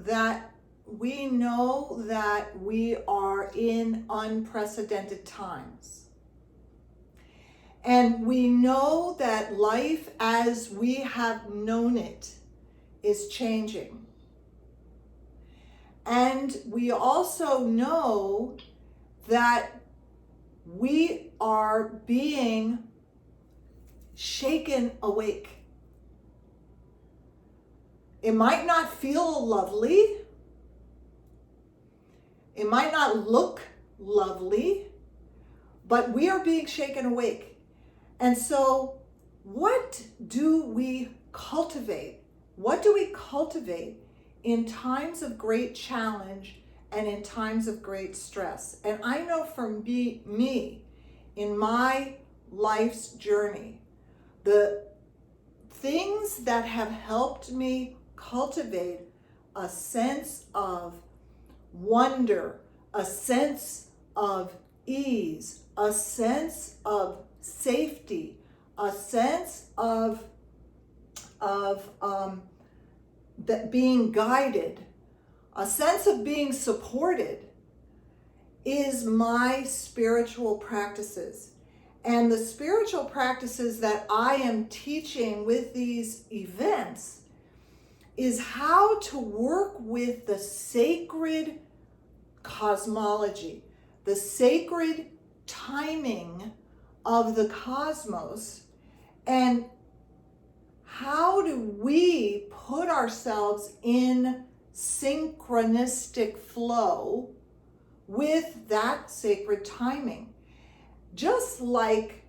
that we are in unprecedented times. And we know that life as we have known it is changing. And we also know that we are being shaken awake. It might not feel lovely. It might not look lovely, but we are being shaken awake. And so what do we cultivate? What do we cultivate in times of great challenge and in times of great stress? And I know for me, in my life's journey, the things that have helped me cultivate a sense of wonder, a sense of ease, a sense of safety, a sense of that being guided, a sense of being supported, is my spiritual practices. And the spiritual practices that I am teaching with these events is how to work with the sacred cosmology, the sacred timing of the cosmos, and how do we put ourselves in synchronistic flow with that sacred timing. Just like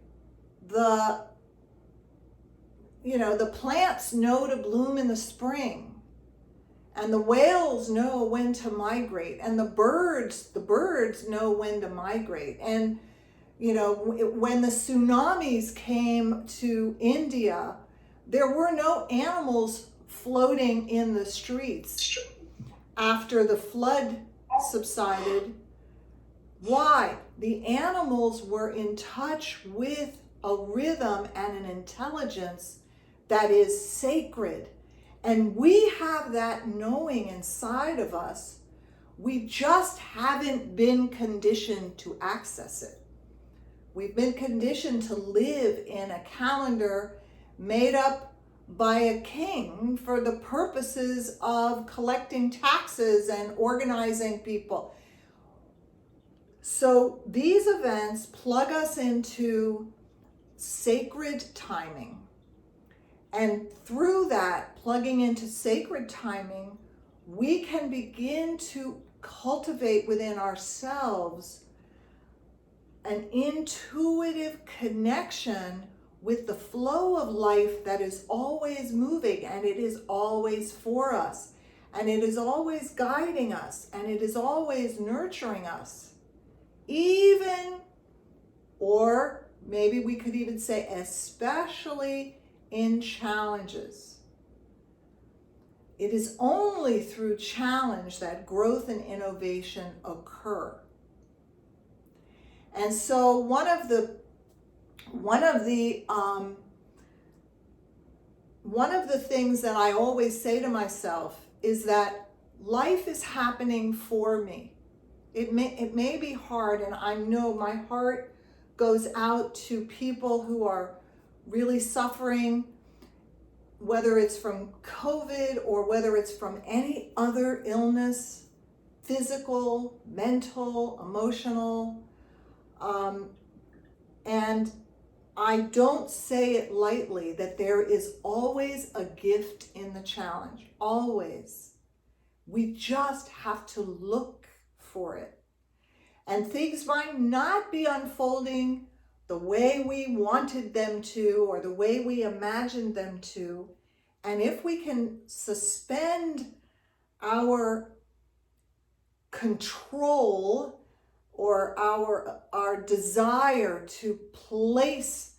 the plants know to bloom in the spring, and the whales know when to migrate, and the birds know when to migrate. And when the tsunamis came to India, there were no animals floating in the streets after the flood subsided. Why? The animals were in touch with a rhythm and an intelligence that is sacred. And we have that knowing inside of us. We just haven't been conditioned to access it. We've been conditioned to live in a calendar made up by a king for the purposes of collecting taxes and organizing people. So these events plug us into sacred timing. And through that, plugging into sacred timing, we can begin to cultivate within ourselves an intuitive connection with the flow of life that is always moving, and it is always for us, and it is always guiding us, and it is always nurturing us. Even, or maybe we could even say especially in challenges. It is only through challenge that growth and innovation occur. And so one of the things that I always say to myself is that life is happening for me. It may be hard, and I know my heart goes out to people who are really suffering, whether it's from COVID or whether it's from any other illness, physical, mental, emotional. And I don't say it lightly that there is always a gift in the challenge, always. We just have to look for it. And things might not be unfolding the way we wanted them to or the way we imagined them to. And if we can suspend our control or our desire to place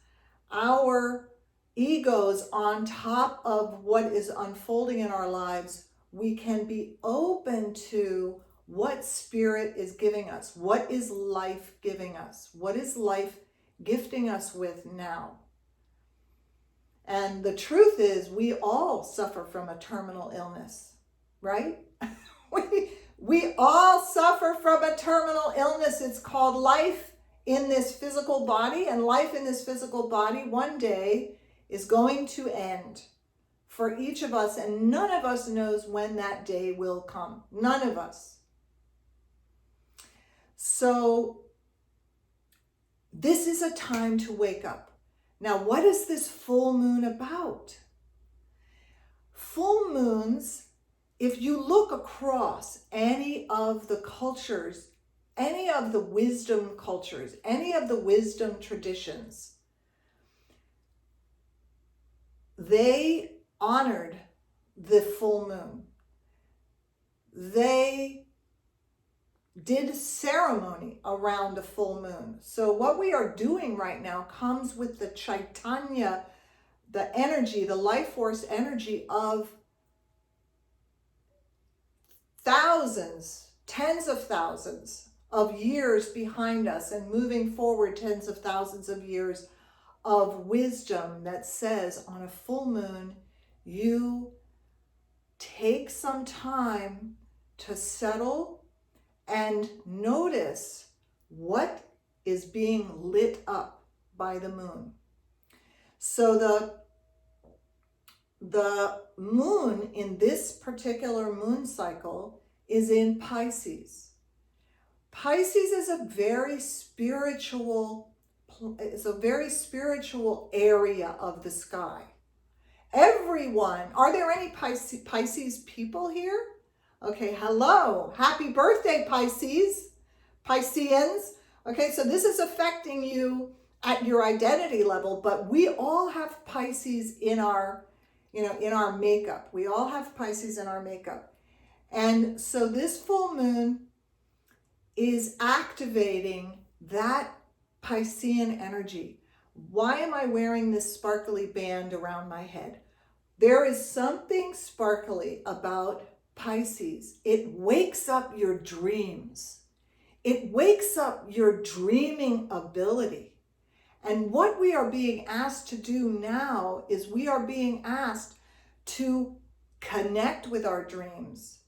our egos on top of what is unfolding in our lives, we can be open to what Spirit is giving us. What is life giving us? What is life gifting us with now? And the truth is, we all suffer from a terminal illness, right? We all suffer from a terminal illness. It's called life in this physical body, and life in this physical body one day is going to end for each of us, and none of us knows when that day will come. None of us. So this is a time to wake up. Now, what is this full moon about? Full moons, if you look across any of the cultures, any of the wisdom cultures, any of the wisdom traditions, they honored the full moon. They did ceremony around the full moon. So what we are doing right now comes with the Chaitanya, the energy, the life force energy of thousands, tens of thousands of years behind us, and moving forward tens of thousands of years of wisdom that says on a full moon, you take some time to settle and notice what is being lit up by the moon. So the moon in this particular moon cycle is in Pisces. Pisces is a very spiritual area of the sky. Everyone, are there any Pisces people here? Okay, hello. Happy birthday, Pisceans. Okay, so this is affecting you at your identity level, but we all have Pisces in our, in our makeup. We all have Pisces in our makeup. And so this full moon is activating that Piscean energy. Why am I wearing this sparkly band around my head? There is something sparkly about Pisces. It wakes up your dreams. It wakes up your dreaming ability. And what we are being asked to do now is we are being asked to connect with our dreams,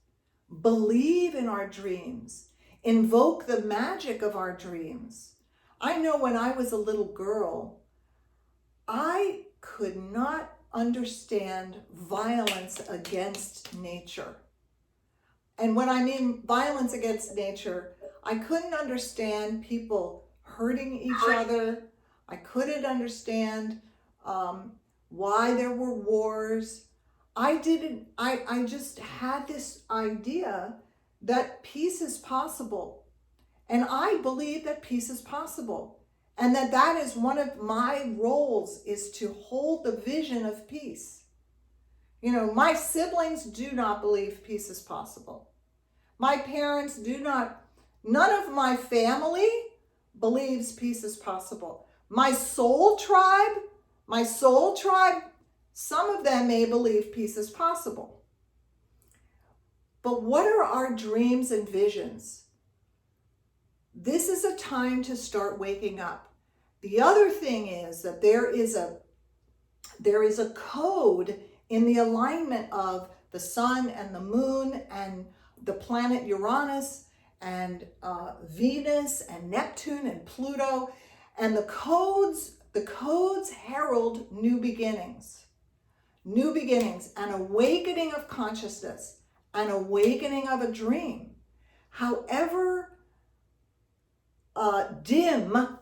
believe in our dreams, invoke the magic of our dreams. I know when I was a little girl, I could not understand violence against nature. And when I mean violence against nature, I couldn't understand people hurting each other. I couldn't understand why there were wars. I just had this idea that peace is possible. And I believe that peace is possible. And that is one of my roles, is to hold the vision of peace. My siblings do not believe peace is possible. My parents do not, none of my family believes peace is possible. My soul tribe, some of them may believe peace is possible. But what are our dreams and visions? This is a time to start waking up. The other thing is that there is a code in the alignment of the sun and the moon and the planet Uranus and Venus and Neptune and Pluto, and the codes herald new beginnings, an awakening of consciousness, an awakening of a dream. However dim